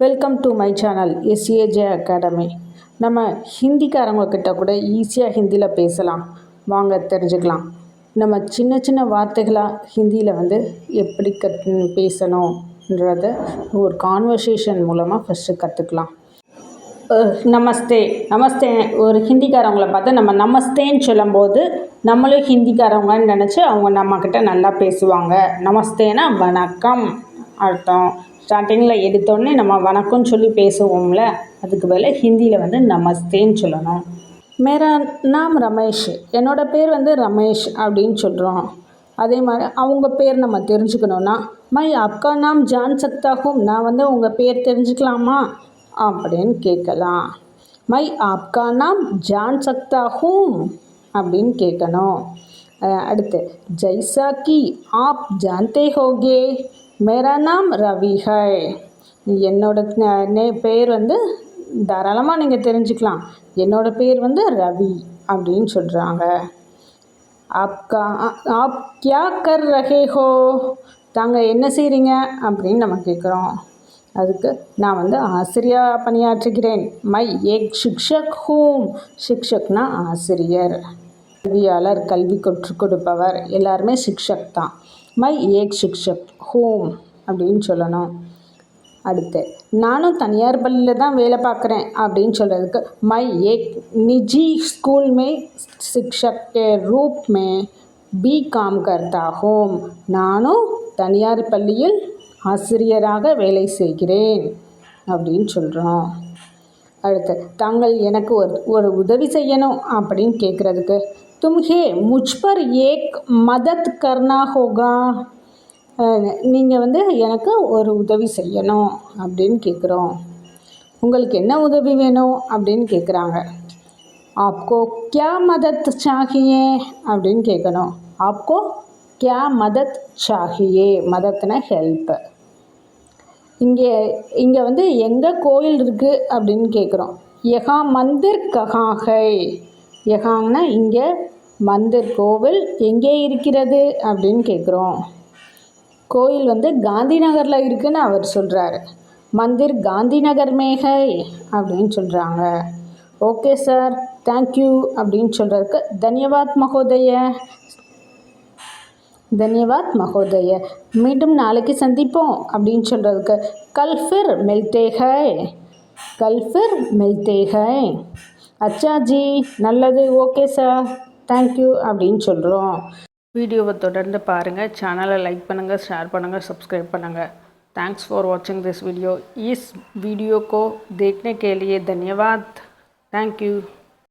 Welcome to my channel SAJ academy. நம்ம ஹிந்திக்காரங்கக்கிட்ட கூட ஈஸியாக ஹிந்தியில் பேசலாம். வாங்க தெரிஞ்சுக்கலாம். நம்ம சின்ன சின்ன வார்த்தைகளாக ஹிந்தியில் எப்படி பேசணுன்றத ஒரு கான்வர்சேஷன் மூலமாக ஃபஸ்ட்டு கற்றுக்கலாம். நமஸ்தே நமஸ்தே. ஒரு ஹிந்திக்காரவங்களை பார்த்து நம்ம நமஸ்தேன்னு சொல்லும்போது நம்மளும் ஹிந்திக்காரவங்கன்னு நினச்சி அவங்க நம்மக்கிட்ட நல்லா பேசுவாங்க. நமஸ்தேனா வணக்கம் அர்த்தம். ஸ்டார்டிங்கில் எடுத்தோடனே நம்ம வணக்கம்னு சொல்லி பேசுவோம்ல, அதுக்கு பதில் ஹிந்தியில் நமஸ்தேன்னு சொல்லணும். மேரா நாம் ரமேஷ், என்னோடய பேர் ரமேஷ் அப்படின்னு சொல்கிறோம். அதே மாதிரி அவங்க பேர் நம்ம தெரிஞ்சுக்கணுன்னா மை அப்கா நாம் ஜான் சக்தா ஹூம், நான் உங்கள் பேர் தெரிஞ்சுக்கலாமா அப்படின்னு கேட்கலாம். மை ஆப்கா நாம் ஜான் சக்தா ஹூம் அப்படின்னு கேட்கணும். அடுத்து ஜைசா கி ஆப் ஜான்தே ஹோகே மேரா நாம் ரவி ஹை, என்னோட பேர் தாராளமாக நீங்கள் தெரிஞ்சுக்கலாம். என்னோடய பேர் ரவி அப்படின்னு சொல்கிறாங்க. ஆப்கா ஆப் கியா கர் ரஹே ஹோ, தாங்கள் என்ன செய்கிறீங்க அப்படின்னு நம்ம கேட்குறோம். அதுக்கு நான் ஆசிரியராக பணியாற்றுகிறேன். மை ஏக் சிக்ஷக் ஹூம், சிக்ஷக்னா ஆசிரியர், கல்வியாளர், கல்வி கற்றுக் கொடுப்பவர், எல்லாருமே சிக்ஷக் தான். மை ஏக் சிக்ஷக் ஹூம் அப்படின்னு சொல்லணும். அடுத்து நானும் தனியார் பள்ளியில் தான் வேலை பார்க்குறேன் அப்படின்னு சொல்கிறதுக்கு மை ஏக் நிஜி ஸ்கூல் மே சிக்ஷக் கே ரூப் மே பி காம் கர்த்தா ஹூம், நானும் தனியார் பள்ளியில் ஆசிரியராக வேலை செய்கிறேன் அப்படின்னு சொல்கிறோம். அடுத்து தாங்கள் எனக்கு ஒரு உதவி செய்யணும் அப்படின்னு கேட்குறதுக்கு தும்ஹே முஜ்பர் ஏக் மதத் கர்னா ஹோகா, நீங்கள் எனக்கு ஒரு உதவி செய்யணும் அப்படின்னு கேட்குறோம். உங்களுக்கு என்ன உதவி வேணும் அப்படின்னு கேட்குறாங்க. ஆப்கோ கியா மதத் சாஹியே அப்படின்னு கேட்கணும். ஆப்கோ கியா மதத் சாஹியே, மதத்னா ஹெல்ப். இங்கே எங்கே கோயில் இருக்குது அப்படின்னு கேட்குறோம். யஹா மந்திர் கஹா ஹை, யஹாங்கன்னா இங்கே, மந்திர் கோவில் எங்கே இருக்கிறது அப்படின்னு கேட்குறோம். கோயில் காந்தி நகரில் இருக்குதுன்னு அவர் சொல்கிறாரு. மந்திர் காந்தி நகர் மேகை அப்படின்னு சொல்கிறாங்க. ஓகே சார், தேங்க்யூ அப்படின்னு சொல்கிறதுக்கு தன்யவாத் மகோதய, தன்யவாத் மகோதய, மீண்டும் நாளைக்கு சந்திப்போம் அப்படின்னு சொல்கிறதுக்கு கல் ஃபிர் மில்தே ஹை, கல் ஃபிர் மில்தே ஹை. அச்சா ஜி, நல்லது, ஓகே சார், தேங்க்யூ அப்படின்னு சொல்கிறோம். வீடியோவை தொடர்ந்து பாருங்கள். சேனலை லைக் பண்ணுங்கள், ஷேர் பண்ணுங்கள், सब्सक्राइब பண்ணுங்கள். Thanks for watching this video. इस वीडियो को देखने के लिए धन्यवाद. Thank you.